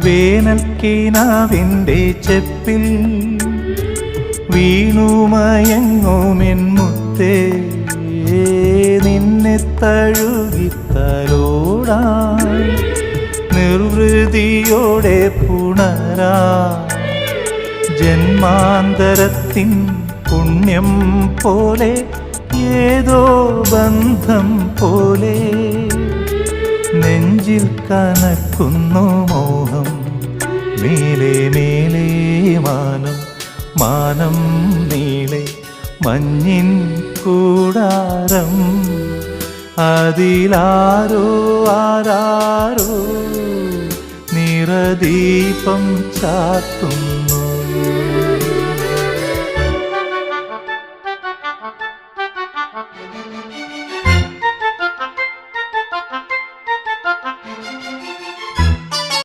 വേനൽക്കിനാവിൻ്റെ ചെപ്പിൽ വീണുമയങ്ങുമെൻ മുത്തേ, നിന്നെ തഴുകിത്തലോടാൻ നിർവൃതിയോടെ പുണരാ ജന്മാന്തരത്തിൻ പുണ്യം പോലെ ഏതോ ബന്ധം പോലെ നെഞ്ചിൽ കനക്കുന്നു മോഹം. മേലെ മേലെ മാനം, മാനം നീളെ മഞ്ഞിൻ കൂടാരം, അതിലാരോ ആരാരോ നിറദീപം ചാർത്തുന്നു.